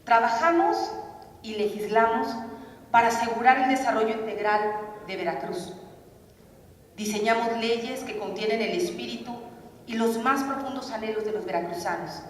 Trabajamos y legislamos para asegurar el desarrollo integral de Veracruz. Diseñamos leyes que contienen el espíritu y los más profundos anhelos de los veracruzanos.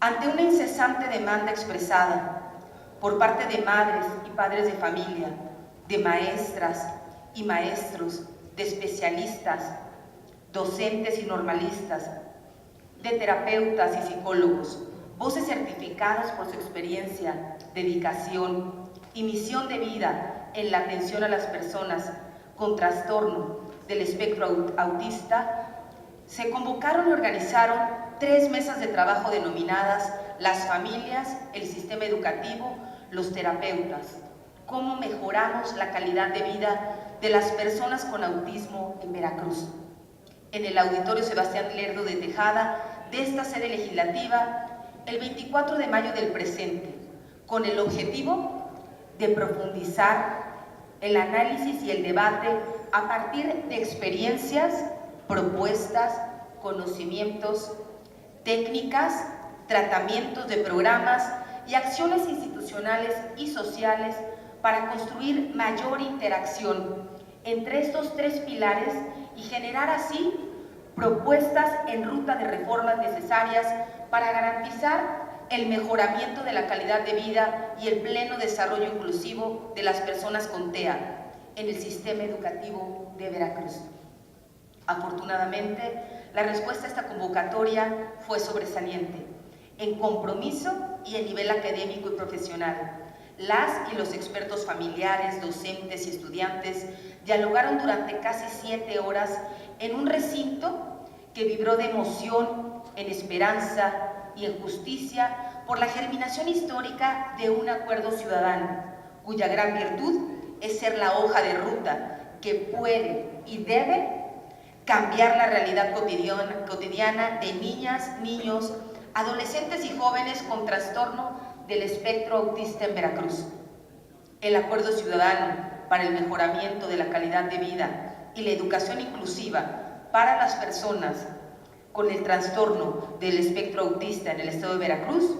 Ante una incesante demanda expresada por parte de madres y padres de familia, de maestras y maestros, de especialistas, docentes y normalistas, de terapeutas y psicólogos, voces certificadas por su experiencia, dedicación y misión de vida en la atención a las personas con trastorno del espectro autista, se convocaron y organizaron 3 mesas de trabajo denominadas Las familias, el sistema educativo, los terapeutas. ¿Cómo mejoramos la calidad de vida de las personas con autismo en Veracruz? En el Auditorio Sebastián Lerdo de Tejada de esta sede legislativa, el 24 de mayo del presente, con el objetivo de profundizar el análisis y el debate a partir de experiencias, propuestas, conocimientos, técnicas, tratamientos de programas y acciones institucionales y sociales para construir mayor interacción entre estos 3 pilares y generar así propuestas en ruta de reformas necesarias para garantizar el mejoramiento de la calidad de vida y el pleno desarrollo inclusivo de las personas con TEA en el sistema educativo de Veracruz. Afortunadamente, la respuesta a esta convocatoria fue sobresaliente, en compromiso y en nivel académico y profesional. Las y los expertos familiares, docentes y estudiantes dialogaron durante casi 7 horas en un recinto que vibró de emoción, en esperanza y en justicia por la germinación histórica de un acuerdo ciudadano, cuya gran virtud es ser la hoja de ruta que puede y debe cambiar la realidad cotidiana de niñas, niños, adolescentes y jóvenes con trastorno del espectro autista en Veracruz. El acuerdo ciudadano para el mejoramiento de la calidad de vida y la educación inclusiva para las personas con el trastorno del espectro autista en el estado de Veracruz,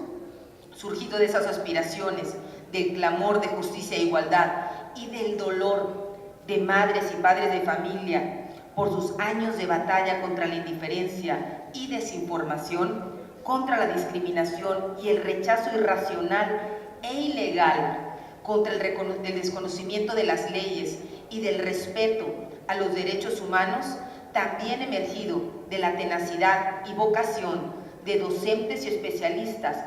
surgido de esas aspiraciones, del clamor de justicia e igualdad y del dolor de madres y padres de familia por sus años de batalla contra la indiferencia y desinformación, contra la discriminación y el rechazo irracional e ilegal, contra el desconocimiento de las leyes y del respeto a los derechos humanos, también emergido de la tenacidad y vocación de docentes y especialistas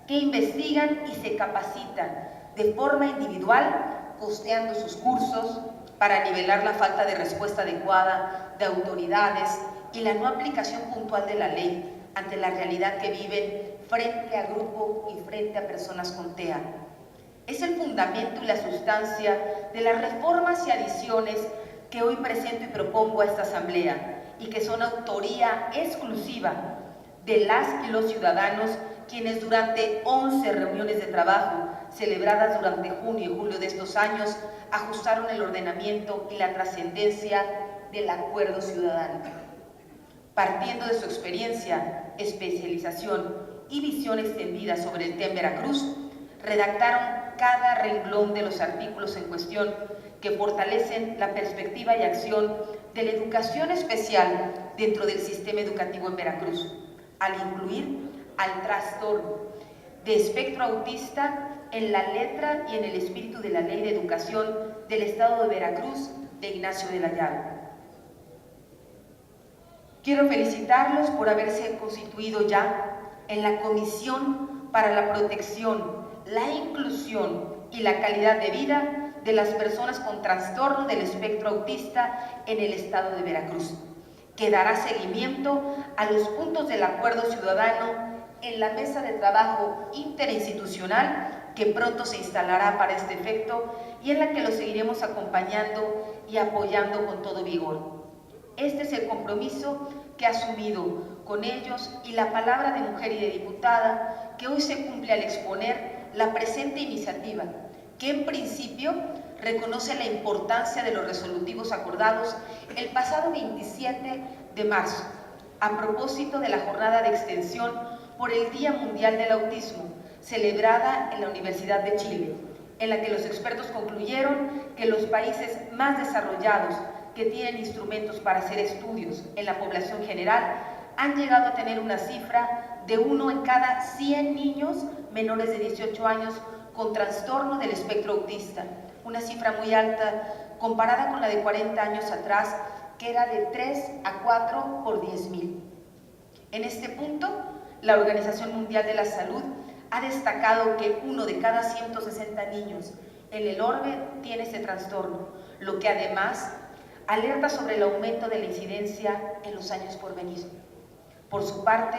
que investigan y se capacitan de forma individual, costeando sus cursos para nivelar la falta de respuesta adecuada de autoridades y la no aplicación puntual de la ley ante la realidad que viven frente a grupo y frente a personas con TEA. Es el fundamento y la sustancia de las reformas y adiciones que hoy presento y propongo a esta asamblea y que son autoría exclusiva de las y los ciudadanos, quienes durante 11 reuniones de trabajo celebradas durante junio y julio de estos años ajustaron el ordenamiento y la trascendencia del acuerdo ciudadano. Partiendo de su experiencia, especialización y visión extendida sobre el tema en Veracruz, redactaron cada renglón de los artículos en cuestión que fortalecen la perspectiva y acción de la educación especial dentro del sistema educativo en Veracruz, al incluir al trastorno de espectro autista en la letra y en el espíritu de la Ley de Educación del Estado de Veracruz de Ignacio de la Llaga. Quiero felicitarlos por haberse constituido ya en la Comisión para la Protección, la Inclusión y la Calidad de Vida de las personas con trastorno del espectro autista en el estado de Veracruz, que dará seguimiento a los puntos del acuerdo ciudadano en la mesa de trabajo interinstitucional que pronto se instalará para este efecto y en la que los seguiremos acompañando y apoyando con todo vigor. Este es el compromiso que ha asumido con ellos y la palabra de mujer y de diputada que hoy se cumple al exponer la presente iniciativa, que en principio reconoce la importancia de los resolutivos acordados el pasado 27 de marzo, a propósito de la jornada de extensión por el Día Mundial del Autismo, celebrada en la Universidad de Chile, en la que los expertos concluyeron que los países más desarrollados que tienen instrumentos para hacer estudios en la población general han llegado a tener una cifra de 1 en cada 100 niños menores de 18 años con trastorno del espectro autista, una cifra muy alta comparada con la de 40 años atrás, que era de 3 a 4 por 10.000. En este punto, la Organización Mundial de la Salud ha destacado que 1 de cada 160 niños en el orbe tiene este trastorno, lo que además alerta sobre el aumento de la incidencia en los años por venir. Por su parte,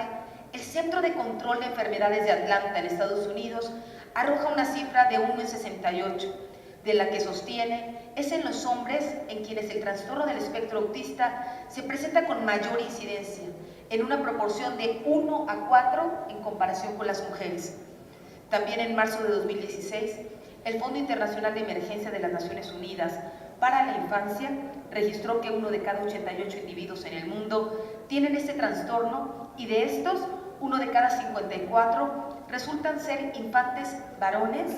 el Centro de Control de Enfermedades de Atlanta, en Estados Unidos, arroja una cifra de 1 en 68, de la que sostiene es en los hombres en quienes el trastorno del espectro autista se presenta con mayor incidencia, en una proporción de 1 a 4 en comparación con las mujeres. También en marzo de 2016, el Fondo Internacional de Emergencia de las Naciones Unidas para la Infancia registró que 1 de cada 88 individuos en el mundo tienen este trastorno y de estos, 1 de cada 54 resultan ser infantes varones,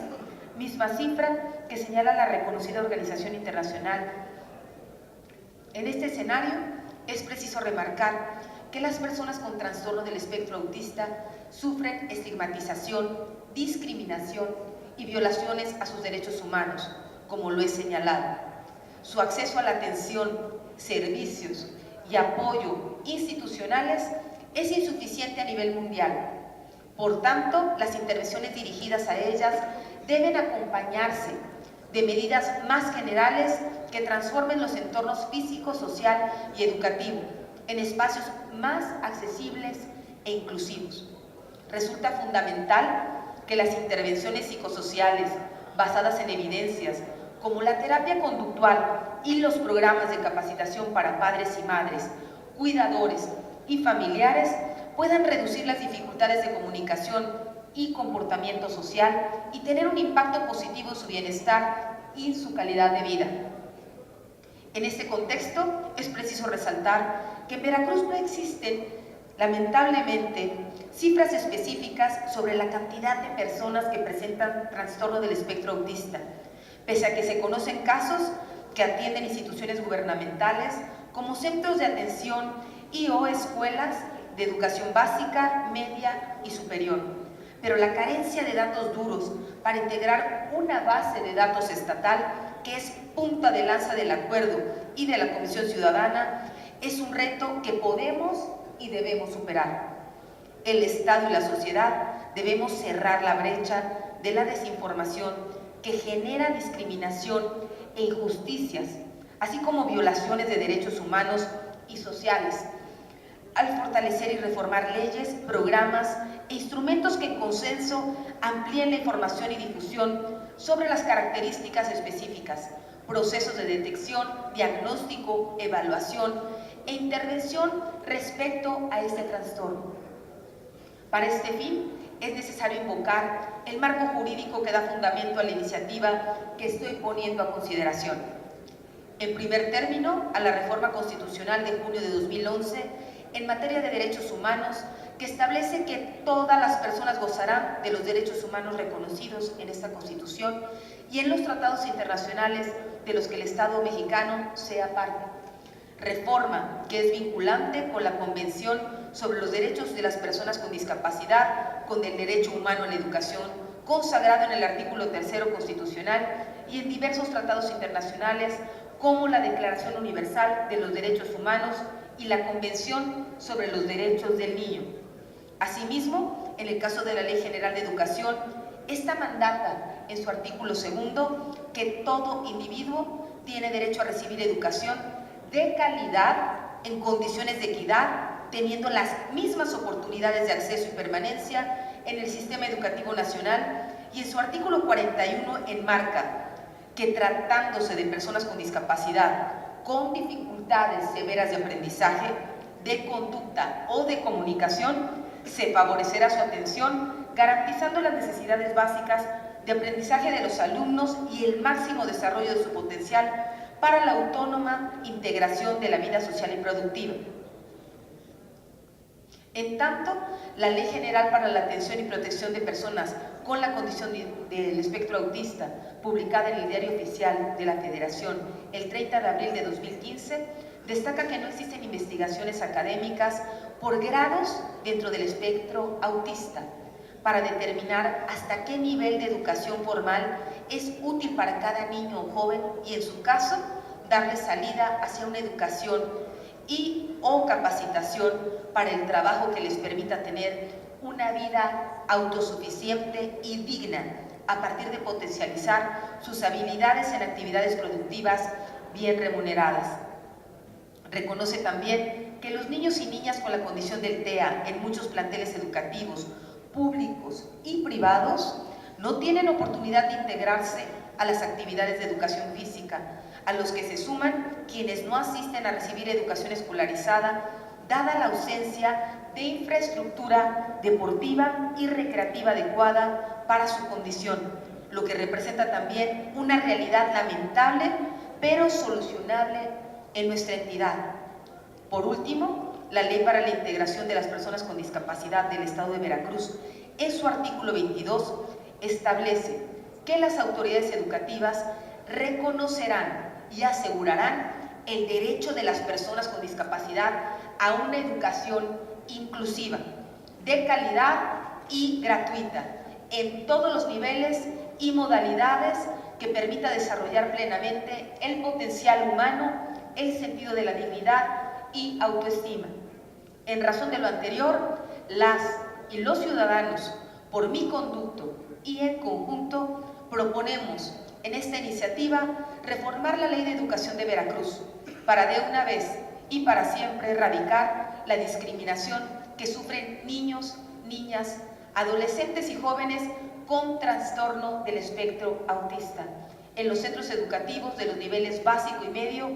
misma cifra que señala la reconocida organización internacional. En este escenario, es preciso remarcar que las personas con trastorno del espectro autista sufren estigmatización, discriminación y violaciones a sus derechos humanos, como lo he señalado. Su acceso a la atención, servicios y apoyo institucionales es insuficiente a nivel mundial. Por tanto, las intervenciones dirigidas a ellas deben acompañarse de medidas más generales que transformen los entornos físico, social y educativo en espacios más accesibles e inclusivos. Resulta fundamental que las intervenciones psicosociales basadas en evidencias, como la terapia conductual y los programas de capacitación para padres y madres, cuidadores y familiares, puedan reducir las dificultades de comunicación y comportamiento social y tener un impacto positivo en su bienestar y su calidad de vida. En este contexto, es preciso resaltar que en Veracruz no existen, lamentablemente, cifras específicas sobre la cantidad de personas que presentan trastorno del espectro autista, pese a que se conocen casos que atienden instituciones gubernamentales como centros de atención y o escuelas de educación básica, media y superior. Pero la carencia de datos duros para integrar una base de datos estatal, que es punta de lanza del acuerdo y de la Comisión Ciudadana, es un reto que podemos y debemos superar. El Estado y la sociedad debemos cerrar la brecha de la desinformación que genera discriminación e injusticias, así como violaciones de derechos humanos y sociales, al fortalecer y reformar leyes, programas e instrumentos que en consenso amplíen la información y difusión sobre las características específicas, procesos de detección, diagnóstico, evaluación e intervención respecto a este trastorno. Para este fin, es necesario invocar el marco jurídico que da fundamento a la iniciativa que estoy poniendo a consideración. En primer término, a la reforma constitucional de junio de 2011 en materia de derechos humanos, que establece que todas las personas gozarán de los derechos humanos reconocidos en esta Constitución y en los tratados internacionales de los que el Estado mexicano sea parte. Reforma que es vinculante con la Convención sobre los Derechos de las Personas con Discapacidad, con el derecho humano a la educación, consagrado en el artículo 3 constitucional y en diversos tratados internacionales, como la Declaración Universal de los Derechos Humanos y la Convención sobre los Derechos del Niño. Asimismo, en el caso de la Ley General de Educación, esta mandata en su artículo 2 que todo individuo tiene derecho a recibir educación de calidad, en condiciones de equidad, teniendo las mismas oportunidades de acceso y permanencia en el sistema educativo nacional, y en su artículo 41 enmarca que tratándose de personas con discapacidad, con dificultades severas de aprendizaje, de conducta o de comunicación, se favorecerá su atención, garantizando las necesidades básicas de aprendizaje de los alumnos y el máximo desarrollo de su potencial para la autónoma integración de la vida social y productiva. En tanto, la Ley General para la Atención y Protección de Personas con la condición del espectro autista, publicada en el Diario Oficial de la Federación el 30 de abril de 2015, destaca que no existen investigaciones académicas por grados dentro del espectro autista para determinar hasta qué nivel de educación formal es útil para cada niño o joven y, en su caso, darle salida hacia una educación y o capacitación para el trabajo que les permita tener una vida autosuficiente y digna a partir de potencializar sus habilidades en actividades productivas bien remuneradas. Reconoce también que los niños y niñas con la condición del TEA en muchos planteles educativos, públicos y privados, no tienen oportunidad de integrarse a las actividades de educación física, a los que se suman quienes no asisten a recibir educación escolarizada, dada la ausencia de infraestructura deportiva y recreativa adecuada para su condición, lo que representa también una realidad lamentable, pero solucionable en nuestra entidad. Por último, la Ley para la Integración de las Personas con Discapacidad del Estado de Veracruz, en su artículo 22, establece que las autoridades educativas reconocerán y asegurarán el derecho de las personas con discapacidad a una educación inclusiva, de calidad y gratuita, en todos los niveles y modalidades que permita desarrollar plenamente el potencial humano, el sentido de la dignidad y autoestima. En razón de lo anterior, las y los ciudadanos, por mi conducto y en conjunto, proponemos en esta iniciativa reformar la Ley de Educación de Veracruz para de una vez y para siempre erradicar la discriminación que sufren niños, niñas, adolescentes y jóvenes con trastorno del espectro autista en los centros educativos de los niveles básico y medio,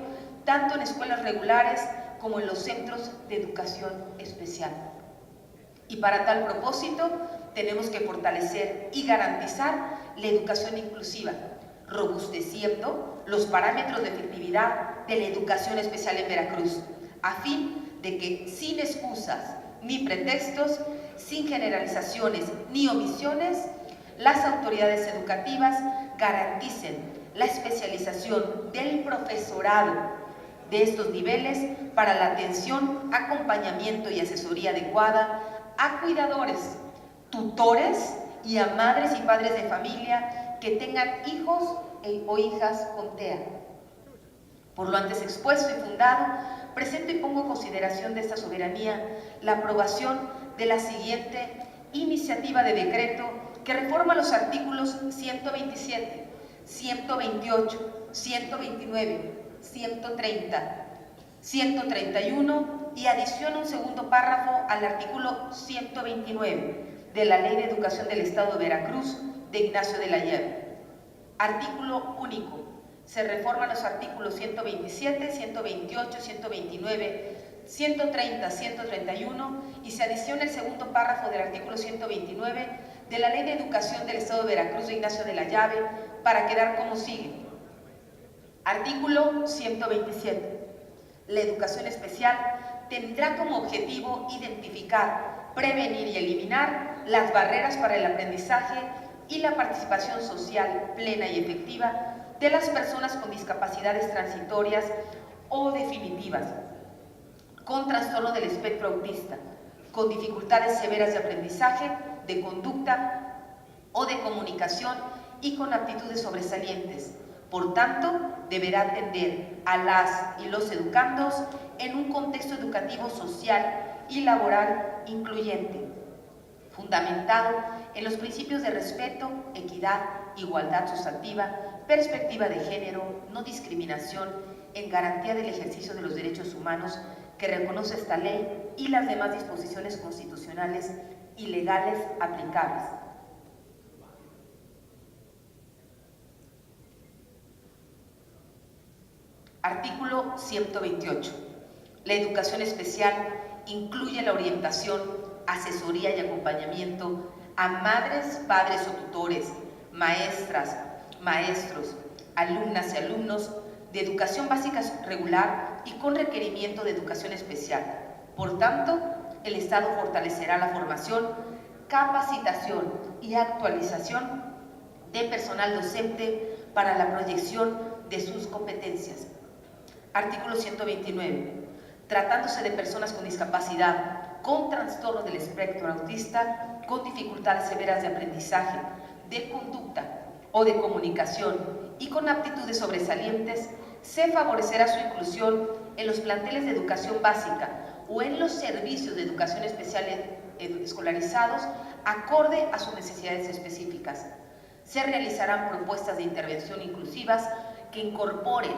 tanto en escuelas regulares como en los centros de educación especial. Y para tal propósito, tenemos que fortalecer y garantizar la educación inclusiva, robusteciendo los parámetros de efectividad de la educación especial en Veracruz, a fin de que, sin excusas ni pretextos, sin generalizaciones ni omisiones, las autoridades educativas garanticen la especialización del profesorado de estos niveles para la atención, acompañamiento y asesoría adecuada a cuidadores, tutores y a madres y padres de familia que tengan hijos o hijas con TEA. Por lo antes expuesto y fundado, presento y pongo en consideración de esta soberanía la aprobación de la siguiente iniciativa de decreto que reforma los artículos 127, 128, 129, 130, 131 y adiciona un segundo párrafo al artículo 129 de la Ley de Educación del Estado de Veracruz de Ignacio de la Llave. Artículo único. Se reforman los artículos 127, 128, 129, 130, 131 y se adiciona el segundo párrafo del artículo 129 de la Ley de Educación del Estado de Veracruz de Ignacio de la Llave para quedar como sigue. Artículo 127. La educación especial tendrá como objetivo identificar, prevenir y eliminar las barreras para el aprendizaje y la participación social plena y efectiva de las personas con discapacidades transitorias o definitivas, con trastorno del espectro autista, con dificultades severas de aprendizaje, de conducta o de comunicación y con aptitudes sobresalientes. Por tanto, deberá atender a las y los educandos en un contexto educativo, social y laboral incluyente, fundamentado en los principios de respeto, equidad, igualdad sustantiva, perspectiva de género, no discriminación, en garantía del ejercicio de los derechos humanos que reconoce esta ley y las demás disposiciones constitucionales y legales aplicables. Artículo 128. La educación especial incluye la orientación, asesoría y acompañamiento a madres, padres o tutores, maestras, maestros, alumnas y alumnos de educación básica regular y con requerimiento de educación especial. Por tanto, el Estado fortalecerá la formación, capacitación y actualización de personal docente para la proyección de sus competencias. Artículo 129. Tratándose de personas con discapacidad, con trastorno del espectro autista, con dificultades severas de aprendizaje, de conducta o de comunicación y con aptitudes sobresalientes, se favorecerá su inclusión en los planteles de educación básica o en los servicios de educación especial escolarizados acorde a sus necesidades específicas. Se realizarán propuestas de intervención inclusivas que incorporen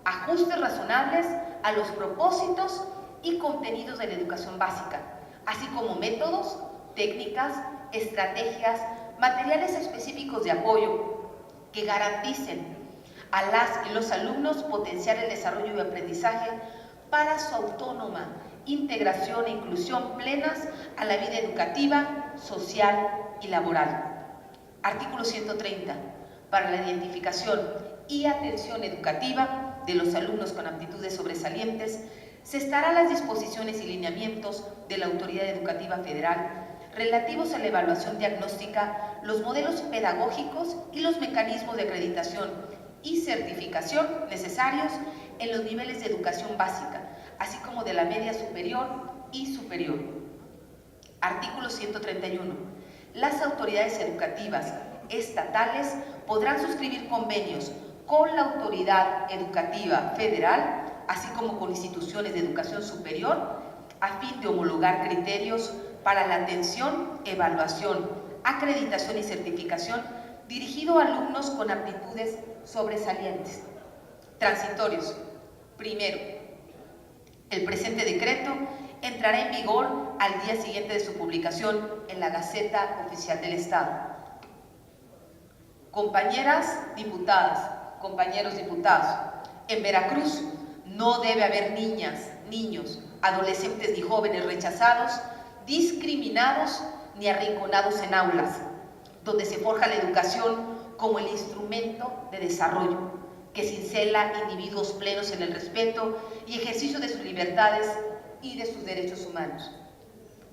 ajustes razonables a los propósitos y contenidos de la educación básica, así como métodos, técnicas, estrategias, materiales específicos de apoyo que garanticen a las y los alumnos potenciar el desarrollo y aprendizaje para su autónoma integración e inclusión plenas a la vida educativa, social y laboral. Artículo 130. Para la identificación y atención educativa de los alumnos con aptitudes sobresalientes, se estará a las disposiciones y lineamientos de la Autoridad Educativa Federal relativos a la evaluación diagnóstica, los modelos pedagógicos y los mecanismos de acreditación y certificación necesarios en los niveles de educación básica, así como de la media superior y superior. Artículo 131. Las autoridades educativas estatales podrán suscribir convenios con la Autoridad Educativa Federal, así como con instituciones de educación superior, a fin de homologar criterios para la atención, evaluación, acreditación y certificación dirigido a alumnos con aptitudes sobresalientes. Transitorios. Primero, el presente decreto entrará en vigor al día siguiente de su publicación en la Gaceta Oficial del Estado. Compañeras diputadas, compañeros diputados, en Veracruz no debe haber niñas, niños, adolescentes ni jóvenes rechazados, discriminados ni arrinconados en aulas, donde se forja la educación como el instrumento de desarrollo, que cincela individuos plenos en el respeto y ejercicio de sus libertades y de sus derechos humanos.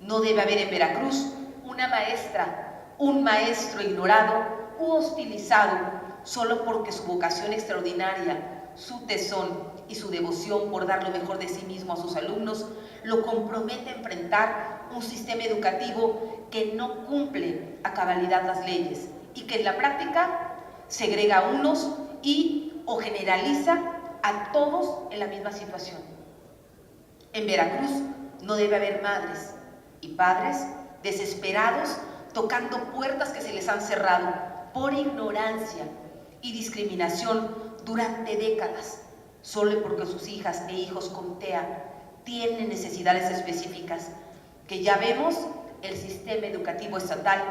No debe haber en Veracruz una maestra, un maestro ignorado u hostilizado solo porque su vocación extraordinaria, su tesón y su devoción por dar lo mejor de sí mismo a sus alumnos lo compromete a enfrentar un sistema educativo que no cumple a cabalidad las leyes y que en la práctica segrega a unos y o generaliza a todos en la misma situación. En Veracruz no debe haber madres y padres desesperados tocando puertas que se les han cerrado por ignorancia y discriminación durante décadas, solo porque sus hijas e hijos con TEA tienen necesidades específicas que ya vemos el sistema educativo estatal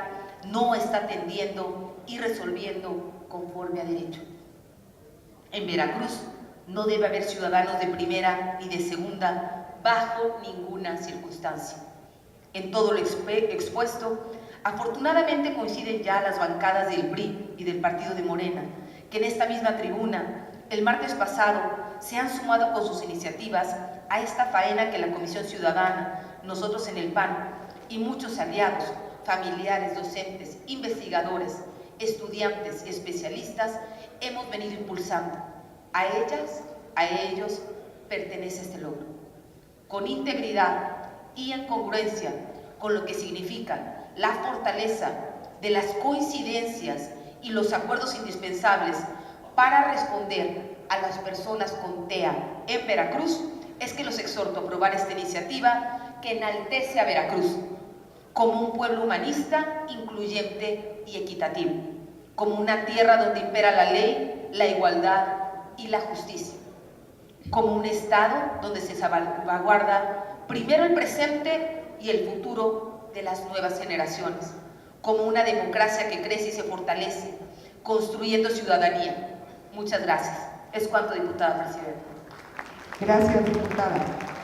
no está atendiendo y resolviendo conforme a derecho. En Veracruz no debe haber ciudadanos de primera ni de segunda bajo ninguna circunstancia. En todo lo expuesto, afortunadamente coinciden ya las bancadas del PRI y del partido de Morena, que en esta misma tribuna, el martes pasado, se han sumado con sus iniciativas a esta faena que la Comisión Ciudadana, nosotros en el PAN y muchos aliados, familiares, docentes, investigadores, estudiantes y especialistas hemos venido impulsando. A ellas, a ellos pertenece este logro. Con integridad y en congruencia con lo que significa la fortaleza de las coincidencias y los acuerdos indispensables para responder a las personas con TEA en Veracruz, es que los exhorto a aprobar esta iniciativa que enaltece a Veracruz como un pueblo humanista, incluyente y equitativo, como una tierra donde impera la ley, la igualdad y la justicia, como un estado donde se salvaguarda primero el presente y el futuro de las nuevas generaciones, como una democracia que crece y se fortalece, construyendo ciudadanía. Muchas gracias. Es cuanto, diputada presidenta. Gracias, diputada.